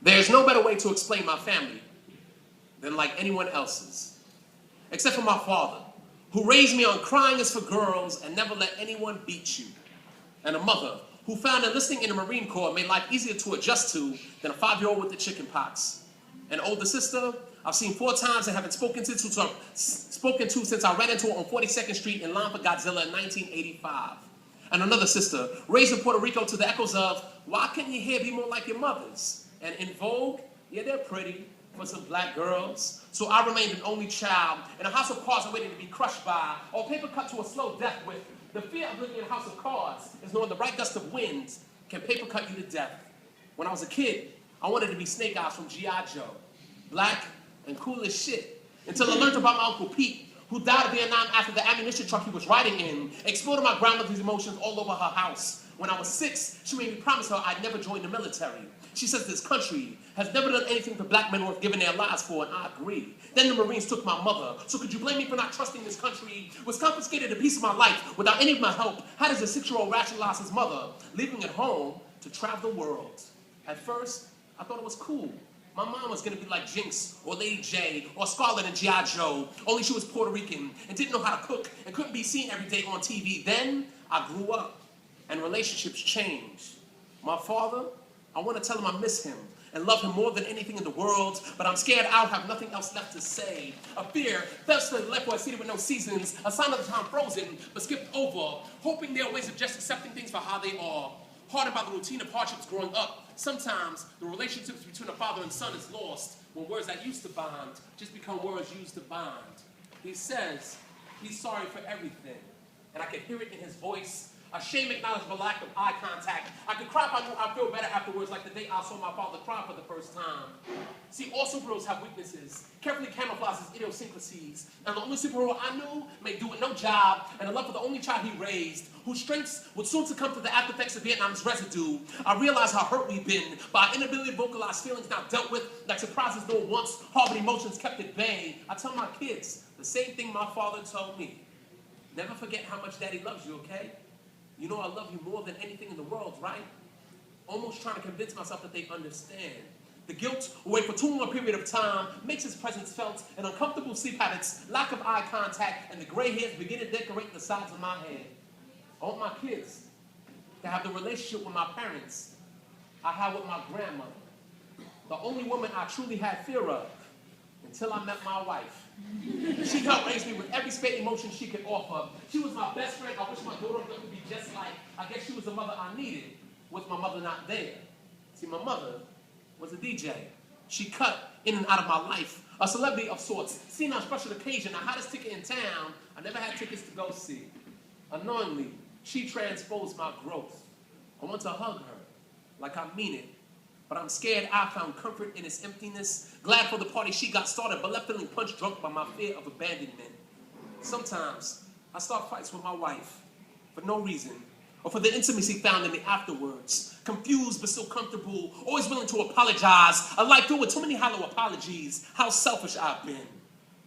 There's no better way to explain my family than like anyone else's, except for my father, who raised me on crying is for girls and never let anyone beat you, and a mother who found enlisting in the Marine Corps made life easier to adjust to than a 5-year-old with the chicken pox. An older sister I've seen 4 times and haven't spoken to since I ran into her on 42nd Street in line for Godzilla in 1985. And another sister, raised in Puerto Rico to the echoes of, why can't your hair be more like your mother's? And in Vogue, yeah, they're pretty for some black girls. So I remained an only child in a house of cards and waiting to be crushed by, or paper cut to a slow death with. The fear of living in a house of cards is knowing the right gust of wind can paper cut you to death. When I was a kid, I wanted to be Snake Eyes from G.I. Joe. Black and cool as shit. Until I learned about my Uncle Pete, who died in Vietnam after the ammunition truck he was riding in exploded my grandmother's emotions all over her house. When I was 6, she made me promise her I'd never join the military. She says this country has never done anything for black men worth giving their lives for, and I agree. Then the Marines took my mother. So could you blame me for not trusting this country? Was confiscated a piece of my life without any of my help. How does a 6-year-old rationalize his mother leaving at home to travel the world? At first, I thought it was cool. My mom was going to be like Jinx or Lady J or Scarlett in G.I. Joe, only she was Puerto Rican and didn't know how to cook and couldn't be seen every day on TV. Then I grew up and relationships changed. My father, I want to tell him I miss him and love him more than anything in the world, but I'm scared I'll have nothing else left to say. A fear, thirstily left for a city with no seasons, a sign of the time frozen but skipped over, hoping there are ways of just accepting things for how they are. Hardened by the routine of hardships growing up, sometimes the relationships between a father and son is lost when words that used to bond just become words used to bond. He says he's sorry for everything, and I can hear it in his voice. A shame acknowledged the lack of eye contact. I could cry if I knew I'd feel better afterwards, like the day I saw my father cry for the first time. See, all superheroes have weaknesses, carefully camouflage his idiosyncrasies. And the only superhero I knew may do it no job, and a love for the only child he raised, whose strengths would soon succumb to the after effects of Vietnam's residue. I realized how hurt we've been by our inability to vocalize feelings not dealt with, like surprises no once harbored emotions kept at bay. I tell my kids the same thing my father told me. Never forget how much Daddy loves you, okay? You know I love you more than anything in the world, right? Almost trying to convince myself that they understand. The guilt, away for too long a period of time, makes his presence felt, and uncomfortable sleep habits, lack of eye contact, and the gray hairs begin to decorate the sides of my head. I want my kids to have the relationship with my parents I had with my grandmother, the only woman I truly had fear of, until I met my wife. She helped raise me with every spade emotion she could offer. She was my best friend. I wish my daughter could be just like. I guess she was the mother I needed, with my mother not there. See, my mother was a DJ. She cut in and out of my life, a celebrity of sorts, seen on special occasion, the hottest ticket in town I never had tickets to go see. Unknowingly, she transposed my growth. I want to hug her, like I mean it. But I'm scared I found comfort in its emptiness, glad for the party she got started, but left feeling punch drunk by my fear of abandonment. Sometimes I start fights with my wife for no reason, or for the intimacy found in the afterwards. Confused but still comfortable, always willing to apologize. A life filled with too many hollow apologies. How selfish I've been.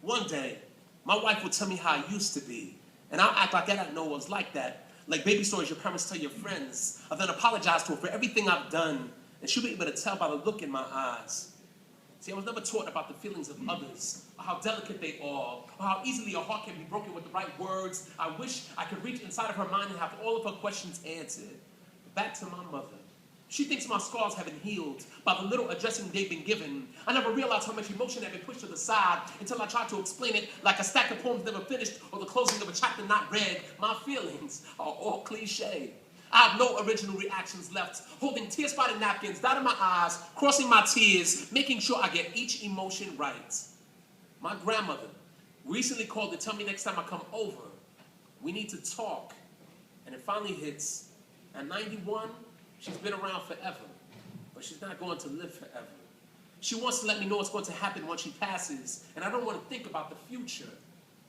One day, my wife would tell me how I used to be, and I'll act like I didn't know it was like that. Like baby stories your parents tell your friends. I'll then apologize to her for everything I've done, and she'll be able to tell by the look in my eyes. See, I was never taught about the feelings of others, or how delicate they are, or how easily a heart can be broken with the right words. I wish I could reach inside of her mind and have all of her questions answered. But back to my mother. She thinks my scars haven't healed by the little addressing they've been given. I never realized how much emotion had been pushed to the side until I tried to explain it like a stack of poems never finished or the closing of a chapter not read. My feelings are all cliche. I have no original reactions left, holding tear-spotted napkins, dotting my eyes, crossing my tears, making sure I get each emotion right. My grandmother recently called to tell me next time I come over, we need to talk. And it finally hits. At 91, she's been around forever, but she's not going to live forever. She wants to let me know what's going to happen when she passes, and I don't want to think about the future,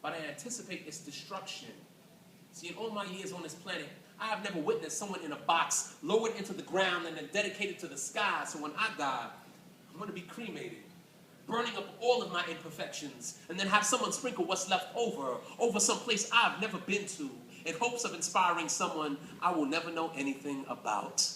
but I anticipate its destruction. See, in all my years on this planet, I have never witnessed someone in a box lowered into the ground and then dedicated to the sky. So when I die, I'm going to be cremated, burning up all of my imperfections, and then have someone sprinkle what's left over some place I've never been to, in hopes of inspiring someone I will never know anything about.